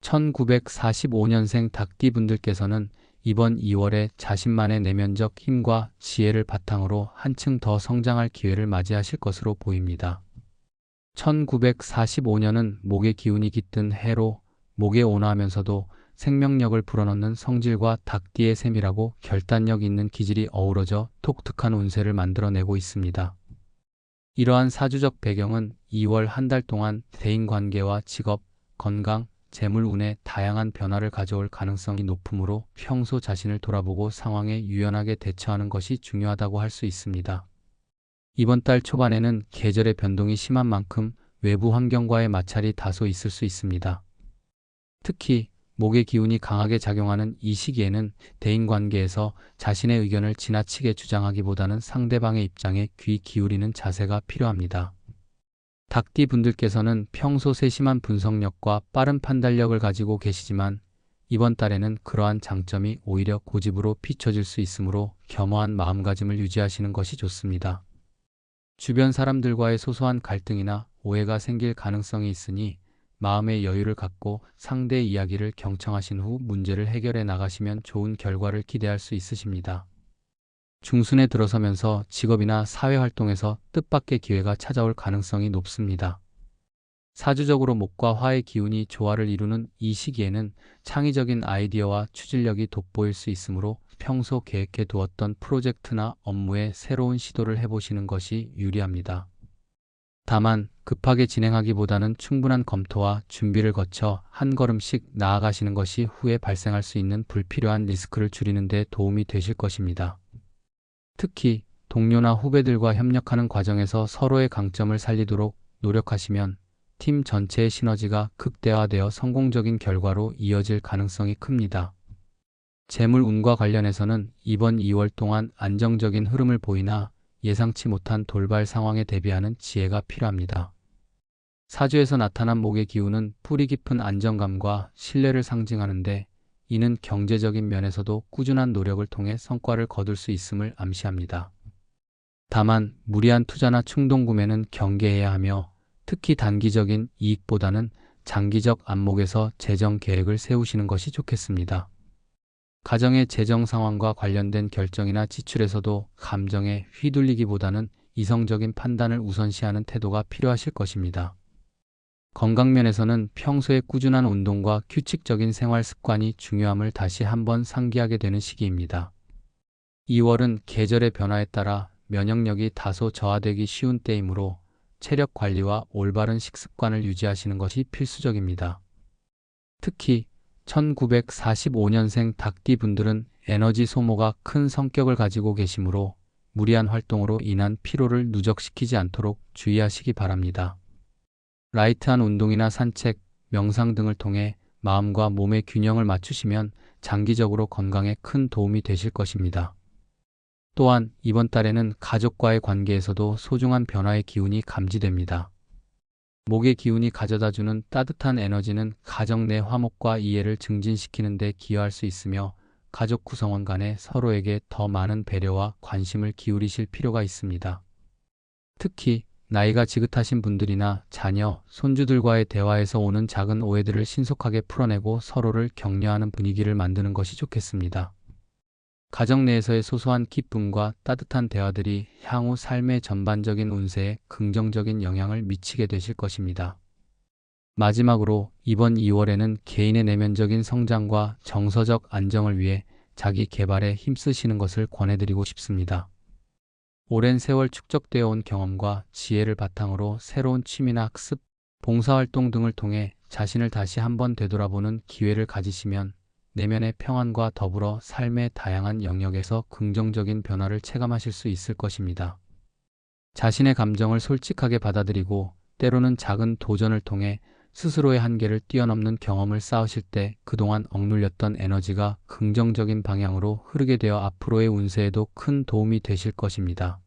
1945년생 닭띠분들께서는 이번 2월에 자신만의 내면적 힘과 지혜를 바탕으로 한층 더 성장할 기회를 맞이하실 것으로 보입니다. 1945년은 목의 기운이 깃든 해로 목에 온화하면서도 생명력을 불어넣는 성질과 닭띠의 세밀하고 결단력 있는 기질이 어우러져 독특한 운세를 만들어내고 있습니다. 이러한 사주적 배경은 2월 한 달 동안 대인관계와 직업, 건강, 재물 운에 다양한 변화를 가져올 가능성이 높으므로 평소 자신을 돌아보고 상황에 유연하게 대처하는 것이 중요하다고 할 수 있습니다. 이번 달 초반에는 계절의 변동이 심한 만큼 외부 환경과의 마찰이 다소 있을 수 있습니다. 특히 목의 기운이 강하게 작용하는 이 시기에는 대인관계에서 자신의 의견을 지나치게 주장하기보다는 상대방의 입장에 귀 기울이는 자세가 필요합니다. 닭띠 분들께서는 평소 세심한 분석력과 빠른 판단력을 가지고 계시지만 이번 달에는 그러한 장점이 오히려 고집으로 비춰질 수 있으므로 겸허한 마음가짐을 유지하시는 것이 좋습니다. 주변 사람들과의 소소한 갈등이나 오해가 생길 가능성이 있으니 마음의 여유를 갖고 상대의 이야기를 경청하신 후 문제를 해결해 나가시면 좋은 결과를 기대할 수 있으십니다. 중순에 들어서면서 직업이나 사회활동에서 뜻밖의 기회가 찾아올 가능성이 높습니다. 사주적으로 목과 화의 기운이 조화를 이루는 이 시기에는 창의적인 아이디어와 추진력이 돋보일 수 있으므로 평소 계획해 두었던 프로젝트나 업무에 새로운 시도를 해보시는 것이 유리합니다. 다만 급하게 진행하기보다는 충분한 검토와 준비를 거쳐 한 걸음씩 나아가시는 것이 후에 발생할 수 있는 불필요한 리스크를 줄이는 데 도움이 되실 것입니다. 특히 동료나 후배들과 협력하는 과정에서 서로의 강점을 살리도록 노력하시면 팀 전체의 시너지가 극대화되어 성공적인 결과로 이어질 가능성이 큽니다. 재물 운과 관련해서는 이번 2월 동안 안정적인 흐름을 보이나 예상치 못한 돌발 상황에 대비하는 지혜가 필요합니다. 사주에서 나타난 목의 기운은 뿌리 깊은 안정감과 신뢰를 상징하는데 이는 경제적인 면에서도 꾸준한 노력을 통해 성과를 거둘 수 있음을 암시합니다. 다만 무리한 투자나 충동 구매는 경계해야 하며 특히 단기적인 이익보다는 장기적 안목에서 재정 계획을 세우시는 것이 좋겠습니다. 가정의 재정 상황과 관련된 결정이나 지출에서도 감정에 휘둘리기보다는 이성적인 판단을 우선시하는 태도가 필요하실 것입니다. 건강면에서는 평소에 꾸준한 운동과 규칙적인 생활 습관이 중요함을 다시 한번 상기하게 되는 시기입니다. 2월은 계절의 변화에 따라 면역력이 다소 저하되기 쉬운 때이므로 체력 관리와 올바른 식습관을 유지하시는 것이 필수적입니다. 특히 1945년생 닭띠 분들은 에너지 소모가 큰 성격을 가지고 계시므로 무리한 활동으로 인한 피로를 누적시키지 않도록 주의하시기 바랍니다. 라이트한 운동이나 산책, 명상 등을 통해 마음과 몸의 균형을 맞추시면 장기적으로 건강에 큰 도움이 되실 것입니다. 또한 이번 달에는 가족과의 관계에서도 소중한 변화의 기운이 감지됩니다. 목의 기운이 가져다주는 따뜻한 에너지는 가정 내 화목과 이해를 증진시키는 데 기여할 수 있으며 가족 구성원 간에 서로에게 더 많은 배려와 관심을 기울이실 필요가 있습니다. 특히 나이가 지긋하신 분들이나 자녀, 손주들과의 대화에서 오는 작은 오해들을 신속하게 풀어내고 서로를 격려하는 분위기를 만드는 것이 좋겠습니다. 가정 내에서의 소소한 기쁨과 따뜻한 대화들이 향후 삶의 전반적인 운세에 긍정적인 영향을 미치게 되실 것입니다. 마지막으로 이번 2월에는 개인의 내면적인 성장과 정서적 안정을 위해 자기 개발에 힘쓰시는 것을 권해드리고 싶습니다. 오랜 세월 축적되어 온 경험과 지혜를 바탕으로 새로운 취미나 학습, 봉사활동 등을 통해 자신을 다시 한번 되돌아보는 기회를 가지시면 내면의 평안과 더불어 삶의 다양한 영역에서 긍정적인 변화를 체감하실 수 있을 것입니다. 자신의 감정을 솔직하게 받아들이고 때로는 작은 도전을 통해 스스로의 한계를 뛰어넘는 경험을 쌓으실 때 그동안 억눌렸던 에너지가 긍정적인 방향으로 흐르게 되어 앞으로의 운세에도 큰 도움이 되실 것입니다.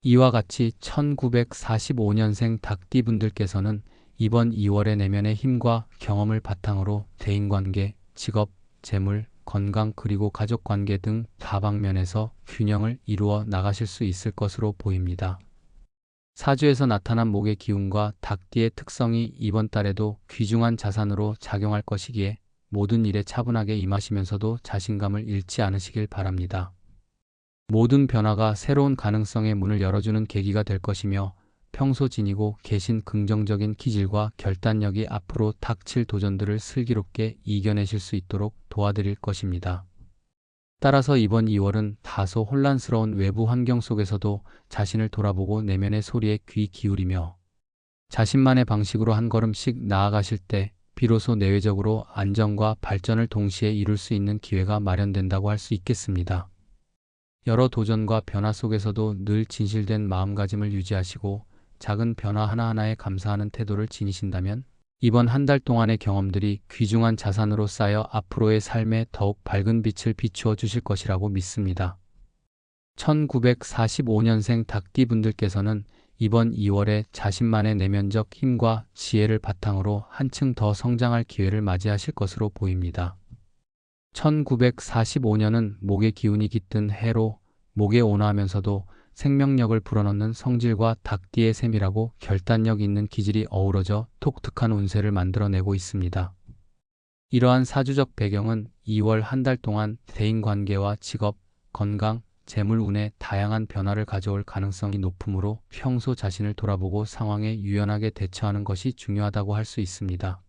이와 같이 1945년생 닭띠 분들께서는 이번 2월의 내면의 힘과 경험을 바탕으로 대인관계, 직업, 재물, 건강 그리고 가족관계 등 다방면에서 균형을 이루어 나가실 수 있을 것으로 보입니다. 사주에서 나타난 목의 기운과 닭띠의 특성이 이번 달에도 귀중한 자산으로 작용할 것이기에 모든 일에 차분하게 임하시면서도 자신감을 잃지 않으시길 바랍니다. 모든 변화가 새로운 가능성의 문을 열어주는 계기가 될 것이며 평소 지니고 계신 긍정적인 기질과 결단력이 앞으로 닥칠 도전들을 슬기롭게 이겨내실 수 있도록 도와드릴 것입니다. 따라서 이번 2월은 다소 혼란스러운 외부 환경 속에서도 자신을 돌아보고 내면의 소리에 귀 기울이며 자신만의 방식으로 한 걸음씩 나아가실 때 비로소 내외적으로 안정과 발전을 동시에 이룰 수 있는 기회가 마련된다고 할 수 있겠습니다. 여러 도전과 변화 속에서도 늘 진실된 마음가짐을 유지하시고 작은 변화 하나하나에 감사하는 태도를 지니신다면 이번 한 달 동안의 경험들이 귀중한 자산으로 쌓여 앞으로의 삶에 더욱 밝은 빛을 비추어 주실 것이라고 믿습니다. 1945년생 닭띠 분들께서는 이번 2월에 자신만의 내면적 힘과 지혜를 바탕으로 한층 더 성장할 기회를 맞이하실 것으로 보입니다. 1945년은 목의 기운이 깃든 해로 목에 온화하면서도 생명력을 불어넣는 성질과 닭띠의 세밀하고 결단력 있는 기질이 어우러져 독특한 운세를 만들어내고 있습니다. 이러한 사주적 배경은 2월 한 달 동안 대인관계와 직업, 건강, 재물 운에 다양한 변화를 가져올 가능성이 높으므로 평소 자신을 돌아보고 상황에 유연하게 대처하는 것이 중요하다고 할 수 있습니다.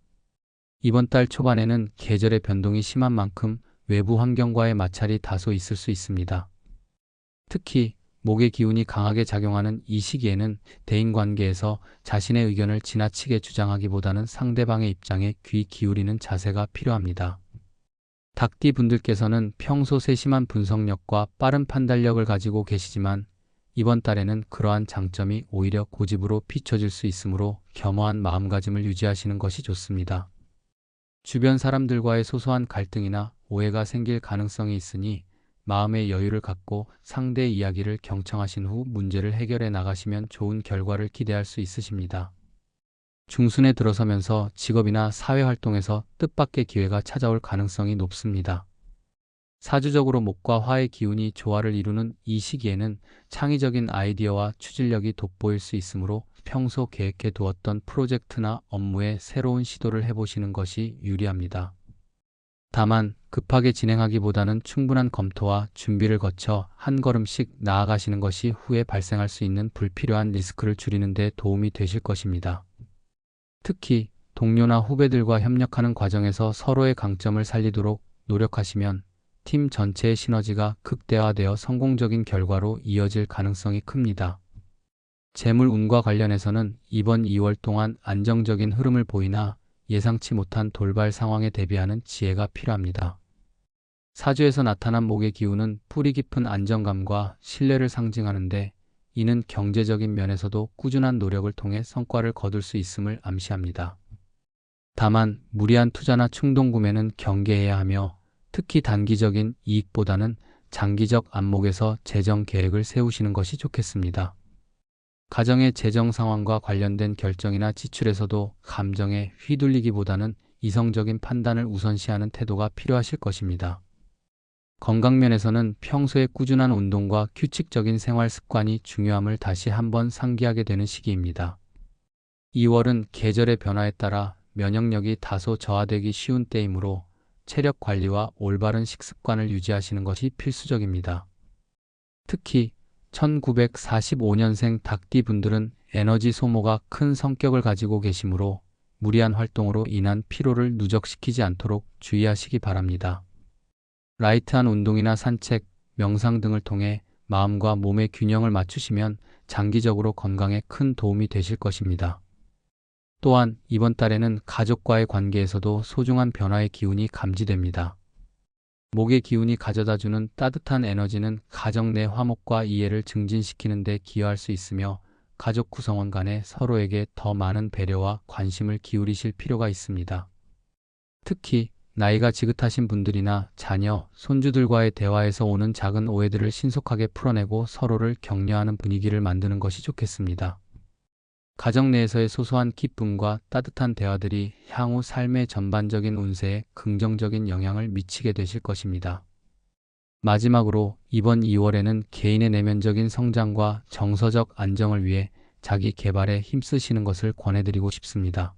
이번 달 초반에는 계절의 변동이 심한 만큼 외부 환경과의 마찰이 다소 있을 수 있습니다. 특히 목의 기운이 강하게 작용하는 이 시기에는 대인관계에서 자신의 의견을 지나치게 주장하기보다는 상대방의 입장에 귀 기울이는 자세가 필요합니다. 닭띠 분들께서는 평소 세심한 분석력과 빠른 판단력을 가지고 계시지만 이번 달에는 그러한 장점이 오히려 고집으로 비춰질 수 있으므로 겸허한 마음가짐을 유지하시는 것이 좋습니다. 주변 사람들과의 소소한 갈등이나 오해가 생길 가능성이 있으니 마음의 여유를 갖고 상대의 이야기를 경청하신 후 문제를 해결해 나가시면 좋은 결과를 기대할 수 있으십니다. 중순에 들어서면서 직업이나 사회활동에서 뜻밖의 기회가 찾아올 가능성이 높습니다. 사주적으로 목과 화의 기운이 조화를 이루는 이 시기에는 창의적인 아이디어와 추진력이 돋보일 수 있으므로 평소 계획해 두었던 프로젝트나 업무에 새로운 시도를 해보시는 것이 유리합니다. 다만 급하게 진행하기보다는 충분한 검토와 준비를 거쳐 한 걸음씩 나아가시는 것이 후에 발생할 수 있는 불필요한 리스크를 줄이는 데 도움이 되실 것입니다. 특히 동료나 후배들과 협력하는 과정에서 서로의 강점을 살리도록 노력하시면 팀 전체의 시너지가 극대화되어 성공적인 결과로 이어질 가능성이 큽니다. 재물 운과 관련해서는 이번 2월 동안 안정적인 흐름을 보이나 예상치 못한 돌발 상황에 대비하는 지혜가 필요합니다. 사주에서 나타난 목의 기운은 뿌리 깊은 안정감과 신뢰를 상징하는데 이는 경제적인 면에서도 꾸준한 노력을 통해 성과를 거둘 수 있음을 암시합니다. 다만 무리한 투자나 충동 구매는 경계해야 하며 특히 단기적인 이익보다는 장기적 안목에서 재정 계획을 세우시는 것이 좋겠습니다. 가정의 재정 상황과 관련된 결정이나 지출에서도 감정에 휘둘리기보다는 이성적인 판단을 우선시하는 태도가 필요하실 것입니다. 건강면에서는 평소에 꾸준한 운동과 규칙적인 생활 습관이 중요함을 다시 한번 상기하게 되는 시기입니다. 2월은 계절의 변화에 따라 면역력이 다소 저하되기 쉬운 때이므로 체력 관리와 올바른 식습관을 유지하시는 것이 필수적입니다. 특히 1945년생 닭띠 분들은 에너지 소모가 큰 성격을 가지고 계시므로 무리한 활동으로 인한 피로를 누적시키지 않도록 주의하시기 바랍니다. 라이트한 운동이나 산책, 명상 등을 통해 마음과 몸의 균형을 맞추시면 장기적으로 건강에 큰 도움이 되실 것입니다. 또한 이번 달에는 가족과의 관계에서도 소중한 변화의 기운이 감지됩니다. 목의 기운이 가져다주는 따뜻한 에너지는 가정 내 화목과 이해를 증진시키는 데 기여할 수 있으며 가족 구성원 간에 서로에게 더 많은 배려와 관심을 기울이실 필요가 있습니다. 특히 나이가 지긋하신 분들이나 자녀, 손주들과의 대화에서 오는 작은 오해들을 신속하게 풀어내고 서로를 격려하는 분위기를 만드는 것이 좋겠습니다. 가정 내에서의 소소한 기쁨과 따뜻한 대화들이 향후 삶의 전반적인 운세에 긍정적인 영향을 미치게 되실 것입니다. 마지막으로 이번 2월에는 개인의 내면적인 성장과 정서적 안정을 위해 자기 개발에 힘쓰시는 것을 권해드리고 싶습니다.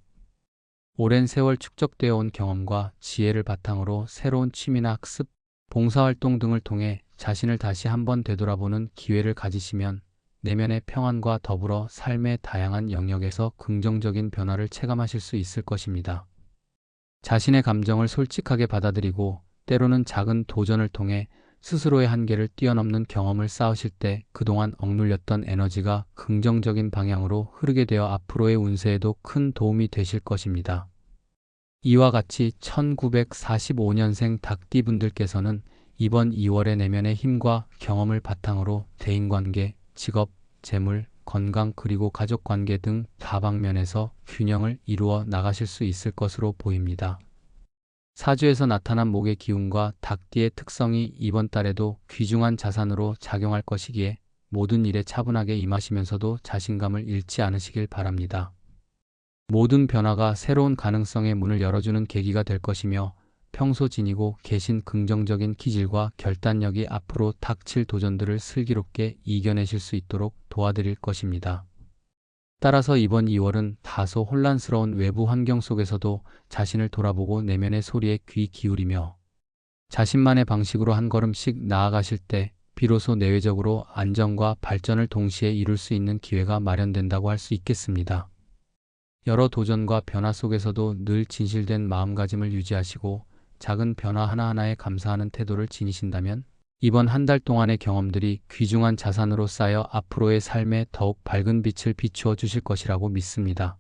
오랜 세월 축적되어 온 경험과 지혜를 바탕으로 새로운 취미나 학습, 봉사활동 등을 통해 자신을 다시 한번 되돌아보는 기회를 가지시면 내면의 평안과 더불어 삶의 다양한 영역에서 긍정적인 변화를 체감하실 수 있을 것입니다. 자신의 감정을 솔직하게 받아들이고 때로는 작은 도전을 통해 스스로의 한계를 뛰어넘는 경험을 쌓으실 때 그동안 억눌렸던 에너지가 긍정적인 방향으로 흐르게 되어 앞으로의 운세에도 큰 도움이 되실 것입니다. 이와 같이 1945년생 닭띠 분들께서는 이번 2월의 내면의 힘과 경험을 바탕으로 대인관계, 직업, 재물, 건강 그리고 가족관계 등 다방면에서 균형을 이루어 나가실 수 있을 것으로 보입니다. 사주에서 나타난 목의 기운과 닭띠의 특성이 이번 달에도 귀중한 자산으로 작용할 것이기에 모든 일에 차분하게 임하시면서도 자신감을 잃지 않으시길 바랍니다. 모든 변화가 새로운 가능성의 문을 열어주는 계기가 될 것이며 평소 지니고 계신 긍정적인 기질과 결단력이 앞으로 닥칠 도전들을 슬기롭게 이겨내실 수 있도록 도와드릴 것입니다. 따라서 이번 2월은 다소 혼란스러운 외부 환경 속에서도 자신을 돌아보고 내면의 소리에 귀 기울이며 자신만의 방식으로 한 걸음씩 나아가실 때 비로소 내외적으로 안정과 발전을 동시에 이룰 수 있는 기회가 마련된다고 할 수 있겠습니다. 여러 도전과 변화 속에서도 늘 진실된 마음가짐을 유지하시고 작은 변화 하나하나에 감사하는 태도를 지니신다면 이번 한 달 동안의 경험들이 귀중한 자산으로 쌓여 앞으로의 삶에 더욱 밝은 빛을 비추어 주실 것이라고 믿습니다.